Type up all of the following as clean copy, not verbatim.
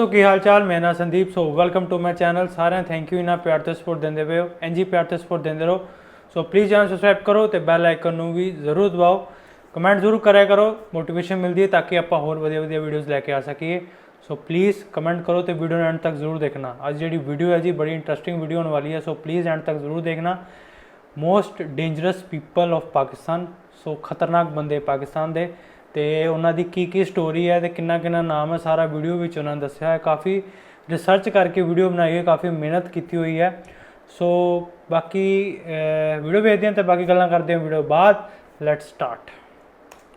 दोस्तों की हाल चाल मैं ना Sandeep so welcome to my channel सारे थैंक यू इन्ना प्यार तो सपोर्ट देंदे पे हो इंजी प्यार तो सपोर्ट देंदे रहो। सो प्लीज़ चैनल सबसक्राइब करो तो बैल आइकन ਨੂੰ भी जरूर दबाओ। कमेंट जरूर करा करो मोटिवेशन मिलती है ताकि आप होर वधिया वधिया वीडियोज़ लैके आ सकीए। सो प्लीज़ कमेंट करो तो वीडियो एंड तक जरूर देखना। आज जी वीडियो है जी बड़ी इंटरेस्टिंग वीडियो होने वाली है। सो प्लीज़ एंड तक जरूर देखना। Most dangerous people of Pakistan so खतरनाक बंदे पाकिस्तान के तो उन्होंने की स्टोरी है तो किन्ना किन्ना नाम है सारा वीडियो में उन्होंने दसिया है। काफ़ी रिसर्च करके वीडियो बनाई है काफ़ी मेहनत की हुई है। सो बाकी वीडियो भेजते हैं तो बाकी गल्लां करते हैं वीडियो बाद। Let's start.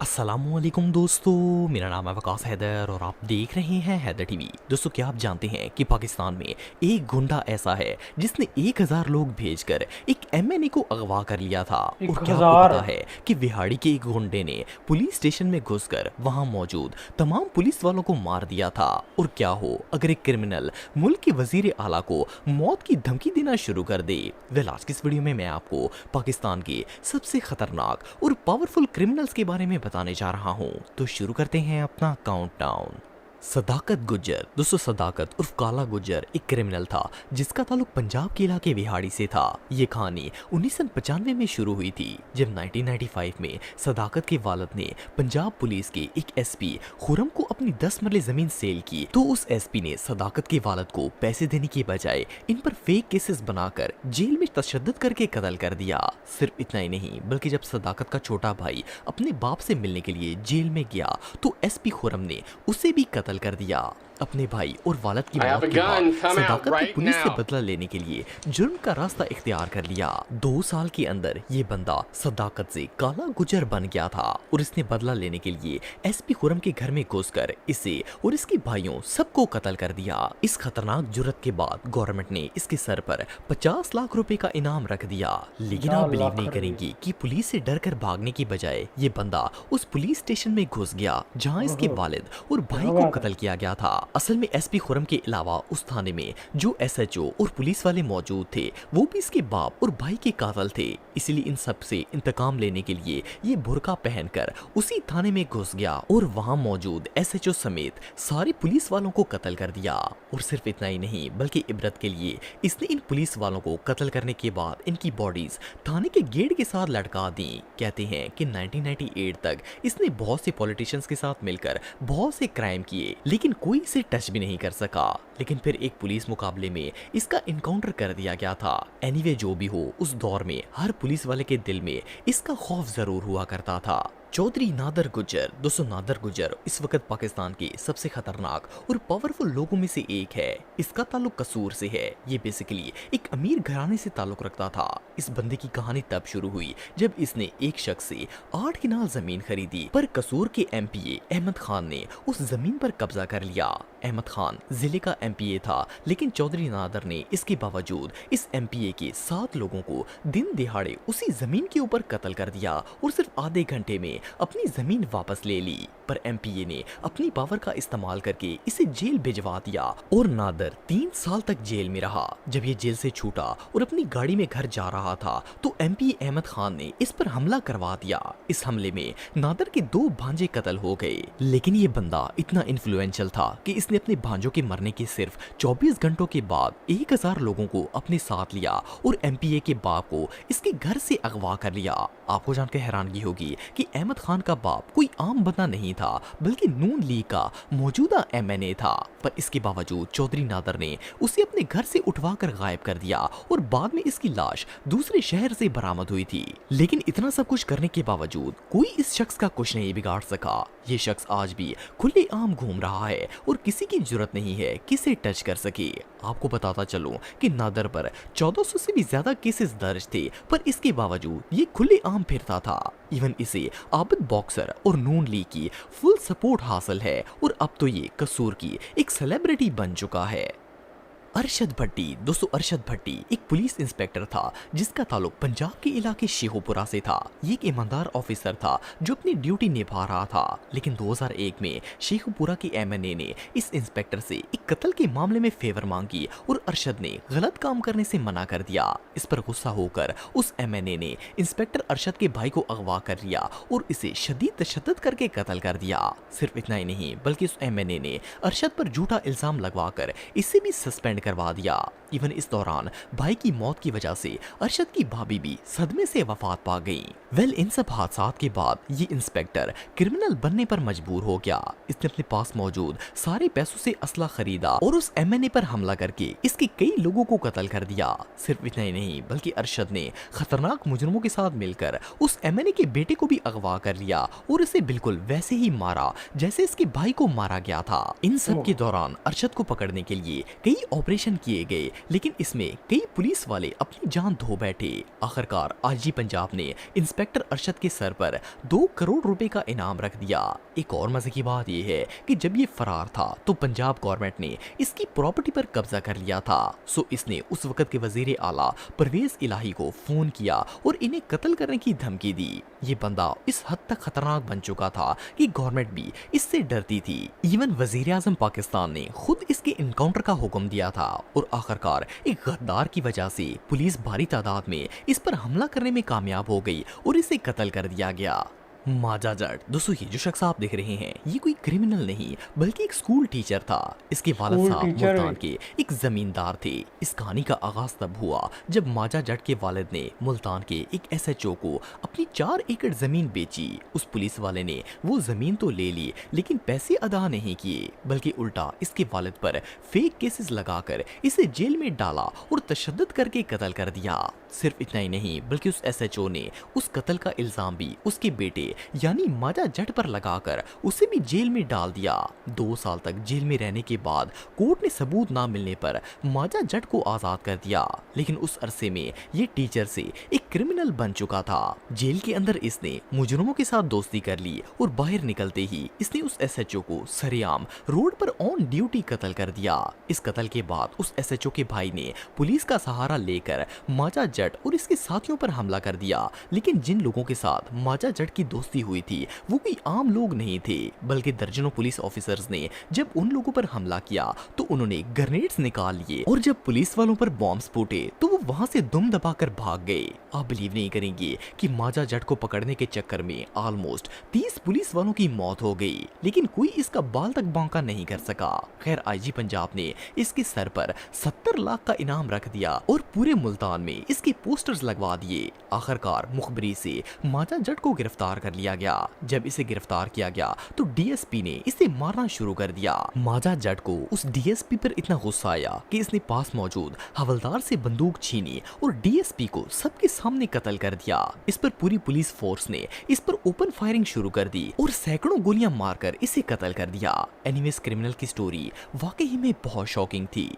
अस्सलामुअलैकुम दोस्तों, मेरा नाम है वकास हैदर और आप देख रहे हैं हैदर टीवी। दोस्तों क्या आप जानते हैं कि पाकिस्तान में एक गुंडा ऐसा है जिसने 1000 लोग भेजकर एक एमएनए को अगवा कर लिया था। और क्या आपको पता है कि विहाड़ी के एक गुंडे ने पुलिस स्टेशन में घुसकर वहां मौजूद तमाम पुलिस वालों को मार दिया था। और क्या हो अगर एक क्रिमिनल मुल्क के वजीर आला को मौत की धमकी देना शुरू कर दे। वेल आज की इस वीडियो में मैं आपको पाकिस्तान के सबसे खतरनाक और पावरफुल क्रिमिनल्स के बारे में बताने जा रहा हूं। तो शुरू करते हैं अपना काउंटडाउन। सदाकत गुज्जर। दोस्तों सदाकत उर्फ काला गुज्जर एक क्रिमिनल था जिसका ताल्लुक पंजाब के इलाके विहाड़ी से था। ये कहानी 1995 में शुरू हुई थी जब 1995 में सदाकत के वालिद ने पंजाब पुलिस के एक एसपी खुरम को अपनी 10 मरले जमीन सेल की। तो उस एसपी ने सदाकत के वालिद को पैसे देने के बजाय इन पर फेक केसेस बनाकर जेल में तशद्दुद करके कत्ल कर दिया। सिर्फ इतना ही नहीं बल्कि जब सदाकत का छोटा भाई अपने बाप से मिलने के लिए जेल में गया तो एसपी खुरम ने उसे भी कत्ल कर दिया। अपने भाई और वालिद की मौत के बाद सदाकत ने पुलिस से बदला लेने के लिए जुर्म का रास्ता इख्तियार कर लिया। 2 साल के अंदर ये बंदा सदाकत से काला गुजर बन गया था और इसने बदला लेने के लिए एसपी खुरम के घर में घुसकर इसे और इसके भाइयों सबको कत्ल कर दिया। इस खतरनाक जुर्रत के बाद गवर्नमेंट ने इसके सर पर 50 लाख रुपए का इनाम रख दिया। लेकिन आप बिलीव नहीं करेंगे कि पुलिस से डर कर भागने की बजाय ये बंदा उस पुलिस स्टेशन में घुस गया जहाँ इसके वालिद और भाई को कत्ल किया गया था। असल में एसपी खुरम के अलावा उस थाने में जो एसएचओ और पुलिस वाले मौजूद थे वो भी इसके बाप और भाई के कातिल थे। इसलिए इन सब से इंतकाम लेने के लिए ये बुर्का पहनकर उसी थाने में घुस गया और वहां मौजूद एसएचओ समेत सारे पुलिस वालों को कत्ल कर दिया। और सिर्फ इतना ही नहीं बल्कि इबरत के लिए इसने इन पुलिस वालों को कत्ल करने के बाद इनकी बॉडीज थाने के गेट के साथ लटका दी। कहते हैं कि 1998 तक इसने बहुत से पॉलिटिशियंस के साथ मिलकर बहुत से क्राइम किए लेकिन कोई इसे टच भी नहीं कर सका। लेकिन फिर एक पुलिस मुकाबले में इसका इनकाउंटर कर दिया गया था। एनीवे जो भी हो उस दौर में हर पुलिस वाले के दिल में इसका खौफ जरूर हुआ करता था। चौधरी नादर गुज्जर। दोस्तों नादर गुज्जर इस वक्त पाकिस्तान के सबसे खतरनाक और पावरफुल लोगों में से एक है। इसका ताल्लुक कसूर से है। ये बेसिकली एक अमीर घराने से ताल्लुक रखता था। इस बंदे की कहानी तब शुरू हुई जब इसने एक शख्स से 8 किनाल जमीन खरीदी पर कसूर के एमपीए अहमद खान ने उस जमीन पर कब्जा कर लिया। अहमद खान जिले का एमपीए था लेकिन चौधरी नादर ने इसके बावजूद इस एमपीए के 7 लोगों को दिन दिहाड़े उसी जमीन के ऊपर कत्ल कर दिया और सिर्फ आधे घंटे में अपनी जमीन वापस ले ली। पर एमपीए ने अपनी पावर का इस्तेमाल करके इसे जेल भिजवा दिया और नादर 3 साल तक जेल में रहा। जब ये जेल से छूटा और अपनी गाड़ी में घर जा रहा था तो एमपीए अहमद खान ने इस पर हमला करवा दिया। इस हमले में नादर के 2 भांजे कत्ल हो गए। लेकिन ये बंदा इतना इन्फ्लुएंशियल था कि इसने अपने भांजों के मरने के सिर्फ 24 घंटों के बाद 1000 लोगों को अपने साथ लिया और एमपीए के बाप को इसके घर से अगवा कर लिया। आपको जानकर हैरानगी होगी कि अहमद खान का बाप कोई आम बंदा नहीं था बल्कि नून लीग का मौजूदा एमएनए था। पर इसके बावजूद चौधरी नादर ने उसे अपने घर से उठवाकर गायब कर दिया और बाद में इसकी लाश दूसरे शहर से बरामद हुई थी। लेकिन इतना सब कुछ करने के बावजूद कोई इस शख्स का कुछ नहीं बिगाड़ सका। ये शख्स आज भी खुले आम घूम रहा है और किसी की जरूरत नहीं है कि इसे टच कर सके। आपको बताता चलूं कि नादर पर 1400 से भी ज्यादा केसेस दर्ज थे पर इसके बावजूद ये खुले आम फिरता था। इवन इसे आबिद बॉक्सर और नून लीग की फुल सपोर्ट हासिल है और अब तो ये कसूर की एक सेलिब्रिटी बन चुका है। अरशद भट्टी। दोस्तों अरशद भट्टी एक पुलिस इंस्पेक्टर था जिसका ताल्लुक पंजाब के इलाके शेखुपुरा से था। ये एक ईमानदार ऑफिसर था जो अपनी ड्यूटी निभा रहा था, लेकिन 2001 में शेखुपुरा की एमएनए ने इस इंस्पेक्टर से एक कत्ल के मामले में फेवर मांगी और अरशद ने गलत काम करने से मना कर दिया। इस पर गुस्सा होकर उस एमएनए ने इंस्पेक्टर अरशद के भाई को अगवा कर लिया और इसे शदीद तशद्दुद करके कत्ल कर दिया। सिर्फ इतना ही नहीं बल्कि उस एमएनए ने अरशद पर झूठा इल्जाम लगवाकर इसे भी सस्पेंड करवा दिया। इवन इस दौरान भाई की मौत की वजह से अरशद की भाभी भी सदमे से वफात पा गई। इन सब हादसात के बाद ये इंस्पेक्टर क्रिमिनल बनने पर मजबूर हो गया। इसने अपने पास मौजूद सारे पैसों से असला खरीदा और उस एमएनए पर हमला करके इसके कई लोगों को कत्ल कर दिया। सिर्फ इतना ही नहीं बल्कि अरशद ने खतरनाक मुजरिमों के साथ मिलकर उस एमएनए के बेटे को भी अगवा कर लिया और इसे बिल्कुल वैसे ही मारा जैसे इसके भाई को मारा गया था। इन सब के दौरान अरशद को पकड़ने के लिए कई ऑपरेशन किए गए, लेकिन इसमें कई पुलिस वाले अपनी जान धो बैठे। आखिरकार आईजी पंजाब ने इंस्पेक्टर अरशद के सर पर 2 करोड़ रुपए का इनाम रख दिया। एक और मजे की बात यह है कि जब ये फरार था तो पंजाब गवर्नमेंट ने इसकी प्रॉपर्टी पर कब्जा कर लिया था। सो इसने उस वक्त के वजीर आला परवेज इलाही को फोन किया और इन्हें कत्ल करने की धमकी दी। ये बंदा इस हद तक खतरनाक बन चुका था कि गवर्नमेंट भी इससे डरती थी। इवन वजीर आजम पाकिस्तान ने खुद इसके इनकाउंटर का हुक्म दिया था और आखिरकार एक गद्दार की वजह से पुलिस भारी तादाद में इस पर हमला करने में कामयाब हो गई और इसे कत्ल कर दिया गया। माजा जट। दोस्तों ये जो शख्स आप देख रहे हैं ये कोई क्रिमिनल नहीं बल्कि एक स्कूल टीचर था। इसके वालिद स्कूल साहब टीचर मुल्तान के एक जमींदार थे। इस कहानी का आगाज तब हुआ जब माजा जट के वालिद ने मुल्तान के एक एसएचओ को अपनी 4 एकड़ जमीन बेची। उस पुलिस वाले ने वो जमीन तो ले ली लेकिन पैसे अदा नहीं किए, बल्कि उल्टा इसके वालिद पर फेक केसेस लगाकर इसे जेल में डाला और तशद्दुद करके कत्ल कर दिया। सिर्फ इतना ही नहीं बल्कि उस एसएचओ ने उस कत्ल का इल्जाम भी उसके बेटे यानी माजा जट पर लगाकर उसे भी जेल में डाल दिया। 2 साल तक जेल में रहने के बाद कोर्ट ने सबूत ना मिलने पर माजा जट को आजाद कर दिया, लेकिन उस अरसे में ये टीचर से एक क्रिमिनल बन चुका था। जेल के अंदर इसने मुजरिमों के साथ दोस्ती कर ली और बाहर निकलते ही इसने उस एसएचओ को सरेआम रोड पर ऑन ड्यूटी कत्ल कर दिया। इस कत्ल के बाद उस एसएचओ के भाई ने पुलिस का सहारा लेकर माजा जट और इसके साथियों पर हमला कर दिया, लेकिन जिन लोगों के साथ माजा जट की दोस्ती हुई थी वो कोई आम लोग नहीं थे, बल्कि दर्जनों पुलिस ऑफिसर्स ने जब उन लोगों पर हमला किया तो उन्होंने ग्रेनेड्स निकाल लिए और जब पुलिस वालों पर बॉम्ब्स फूटे तो वो वहां से दुम दबाकर भाग गए। आप बिलीव नहीं करेंगे कि माजा जट को पकड़ने के चक्कर में ऑलमोस्ट 30 पुलिस वालों की मौत हो गई, लेकिन कोई इसका बाल तक बांका नहीं कर सका। खैर आईजी पंजाब ने इसके सर पर 70 लाख का इनाम रख दिया और पूरे मुल्तान में इसके पोस्टर्स लगवा दिए। आखिरकार मुखबरी से माजा जट को गिरफ्तार कर लिया गया। जब इसे गिरफ्तार किया गया तो डीएसपी ने इसे मारना शुरू कर दिया। माजा जट को उस डीएसपी पर इतना गुस्सा आया कि इसने पास मौजूद हवलदार से बंदूक छीनी और डीएसपी को सबके सामने कत्ल कर दिया। इस पर पूरी पुलिस फोर्स ने इस पर ओपन फायरिंग शुरू कर दी और सैकड़ों गोलियां मारकर इसे कत्ल कर दिया। एनीवेज क्रिमिनल की स्टोरी वाकई में बहुत शॉकिंग थी।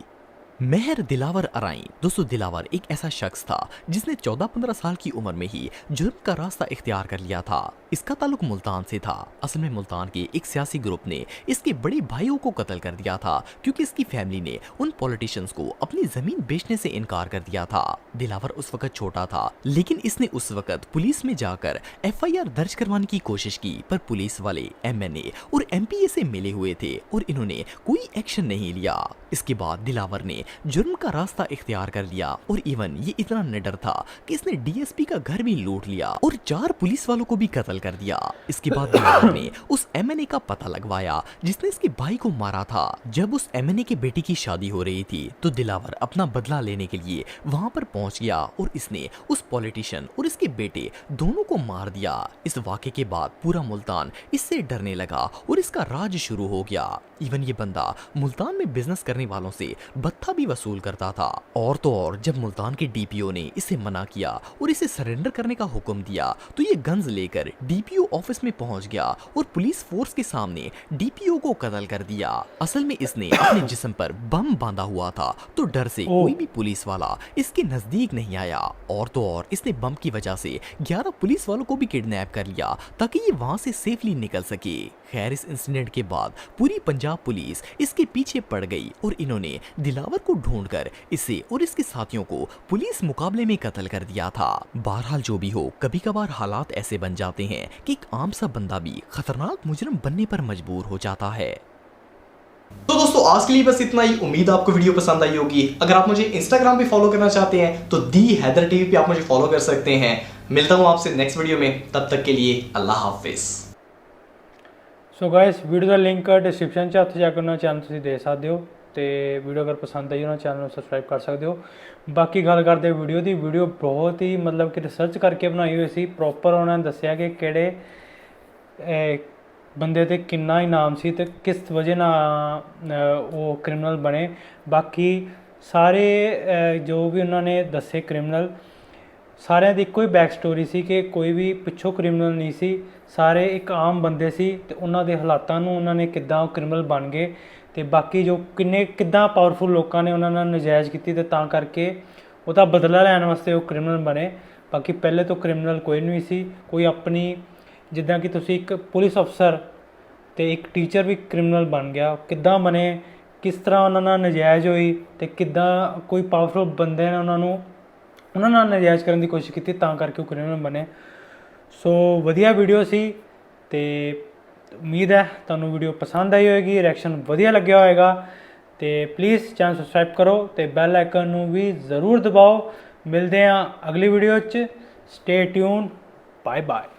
मेहर दिलावर अराई। दोस्तों दिलावर एक ऐसा शख्स था जिसने 14-15 साल की उम्र में ही जुर्म का रास्ता इख्तियार कर लिया था। इसका ताल्लुक मुल्तान से था। असल में मुल्तान के एक सियासी ग्रुप ने इसके बड़े भाइयों को कत्ल कर दिया था क्योंकि इसकी फैमिली ने उन पॉलिटिशियंस को अपनी जमीन बेचने से इनकार कर दिया था। दिलावर उस वक्त छोटा था, लेकिन इसने उस वक्त पुलिस में जाकर एफआईआर दर्ज करवाने की कोशिश की, पर पुलिस वाले एमएनए और एमपीए से मिले हुए थे और इन्होंने कोई एक्शन नहीं लिया। इसके बाद दिलावर ने जुर्म का रास्ता इख्तियार कर लिया और इवन ये इतना निडर था कि इसने डीएसपी का घर भी लूट लिया और 4 पुलिस वालों को भी कत्ल कर दिया। इसके बाद दिलावर ने उस एमएनए का पता लगवाया जिसने इसके भाई को मारा था। जब उस एमएनए के बेटी की शादी हो रही थी तो दिलावर अपना बदला लेने के लिए वहां पर पहुंच गया और इसने उस पॉलिटिशियन और इसके बेटे दोनों को मार दिया। इस वाक़े के बाद पूरा मुल्तान इससे डरने लगा और इसका राज शुरू हो गया। इवन ये बंदा मुल्तान में बिजनेस करने वालों से भत्ता भी वसूल करता था। और तो और जब मुल्तान के डीपीओ ने इसे मना किया और इसे सरेंडर करने का हुक्म दिया तो ये गन्स लेकर डीपीओ ऑफिस में पहुंच गया और पुलिस फोर्स के सामने डीपीओ को कत्ल कर दिया। असल में इसने अपने जिस्म पर बम बांधा हुआ था तो डर से कोई भी पुलिस वाला इसके नजदीक नहीं आया। और तो और इसने बम की वजह से 11 पुलिस वालों को भी किडनैप कर लिया ताकि ये वहां से सेफली निकल सके। खैर इस इंसिडेंट के बाद पूरी पंजाब पुलिस इसके पीछे पड़ गई और इन्होंने दिलावर को ढूंढकर इसे और इसके साथियों को पुलिस मुकाबले में कत्ल कर दिया था। बहरहाल जो भी हो, कभी कभार हालात ऐसे बन जाते हैं कि एक आम सा बंदा भी खतरनाक मुजरिम बनने पर मजबूर हो जाता है। तो दोस्तों आज के लिए बस इतना ही। उम्मीद आपको वीडियो पसंद आई होगी। अगर आप मुझे इंस्टाग्राम पे फॉलो करना चाहते हैं तो दी हैदर टीवी पे आप मुझे फॉलो कर सकते हैं। मिलता हूं आपसे नेक्स्ट वीडियो में, तब तक के लिए अल्लाह हाफिज। ਸੋ ਗਾਇਸ ਵੀਡੀਓ ਦਾ ਲਿੰਕ ਡਿਸਕ੍ਰਿਪਸ਼ਨ 'ਚ ਉੱਥੇ ਜਾ ਕੇ ਉਹਨਾਂ ਚੈਨਲ ਤੁਸੀਂ ਦੇਖ ਸਕਦੇ ਹੋ ਤੇ ਵੀਡੀਓ ਅਗਰ ਪਸੰਦ ਆਈ ਉਹਨਾਂ ਚੈਨਲ ਨੂੰ ਸਬਸਕ੍ਰਾਈਬ ਕਰ ਸਕਦੇ ਹੋ। ਬਾਕੀ ਗੱਲ ਕਰਦੇ ਵੀਡੀਓ ਦੀ, ਵੀਡੀਓ ਬਹੁਤ ਹੀ ਮਤਲਬ ਕਿ ਰਿਸਰਚ ਕਰਕੇ ਬਣਾਈ ਹੋਈ ਸੀ। ਪ੍ਰੋਪਰ ਉਹਨਾਂ ਨੇ ਦੱਸਿਆ ਕਿ ਕਿਹੜੇ ਬੰਦੇ ਤੇ ਕਿੰਨਾ ਇਨਾਮ ਸੀ ਤੇ ਕਿਸ ਵਜ੍ਹਾ ਨਾਲ ਉਹ ਕ੍ਰਿਮੀਨਲ ਬਣੇ। ਬਾਕੀ ਸਾਰੇ ਜੋ ਵੀ ਉਹਨਾਂ ਨੇ ਦੱਸੇ ਕ੍ਰਿਮੀਨਲ, ਸਾਰਿਆਂ ਦੀ ਇੱਕੋ ਹੀ ਬੈਕ ਸਟੋਰੀ ਸੀ ਕਿ ਕੋਈ ਵੀ ਪਿੱਛੋਂ ਕ੍ਰਿਮੀਨਲ ਨਹੀਂ ਸੀ, ਸਾਰੇ ਇੱਕ ਆਮ ਬੰਦੇ ਸੀ ਤੇ ਉਹਨਾਂ ਦੇ ਹਾਲਾਤਾਂ ਨੂੰ ਉਹਨਾਂ ਨੇ ਕਿੱਦਾਂ ਉਹ ਕ੍ਰਿਮੀਨਲ ਬਣ ਗਏ ਤੇ ਬਾਕੀ ਜੋ ਕਿੱਦਾਂ ਪਾਵਰਫੁਲ ਲੋਕਾਂ ਨੇ ਉਹਨਾਂ ਨਾਲ ਨਜਾਇਜ਼ ਕੀਤੀ ਤੇ ਤਾਂ ਕਰਕੇ ਉਹਦਾ ਬਦਲਾ ਲੈਣ ਵਾਸਤੇ ਉਹ ਕ੍ਰਿਮੀਨਲ ਬਣੇ। ਬਾਕੀ ਪਹਿਲੇ ਤੋਂ ਕ੍ਰਿਮੀਨਲ ਕੋਈ ਨਹੀਂ ਸੀ। ਕੋਈ ਆਪਣੀ ਜਿੱਦਾਂ ਕਿ ਤੁਸੀਂ ਇੱਕ ਪੁਲਿਸ ਅਫਸਰ ਤੇ ਇੱਕ ਟੀਚਰ ਵੀ ਕ੍ਰਿਮੀਨਲ ਬਣ ਗਿਆ, ਕਿੱਦਾਂ ਬਣੇ, ਕਿਸ ਤਰ੍ਹਾਂ ਉਹਨਾਂ ਨਾਲ ਨਜਾਇਜ਼ ਹੋਈ ਤੇ ਕਿੱਦਾਂ ਕੋਈ ਪਾਵਰਫੁਲ ਬੰਦੇ ਨੇ ਉਹਨਾਂ ਨਾਲ ਨਜਾਇਜ਼ ਕਰਨ ਦੀ ਕੋਸ਼ਿਸ਼ ਕੀਤੀ ਤਾਂ ਕਰਕੇ ਉਹ ਕ੍ਰਿਮੀਨਲ ਬਣੇ। ਸੋ ਵਧੀਆ ਵੀਡੀਓ ਸੀ ਤੇ ਉਮੀਦ ਹੈ ਤੁਹਾਨੂੰ ਵੀਡੀਓ ਪਸੰਦ ਆਈ ਹੋਏਗੀ, ਰਿਐਕਸ਼ਨ ਵਧੀਆ ਲੱਗਿਆ ਹੋਏਗਾ ਤੇ ਪਲੀਜ਼ ਚੈਨਲ ਸਬਸਕ੍ਰਾਈਬ ਕਰੋ ਤੇ ਬੈਲ ਆਈਕਨ ਨੂੰ ਵੀ ਜ਼ਰੂਰ ਦਬਾਓ। ਮਿਲਦੇ ਹਾਂ ਅਗਲੀ ਵੀਡੀਓ 'ਚ। Stay tune, bye bye.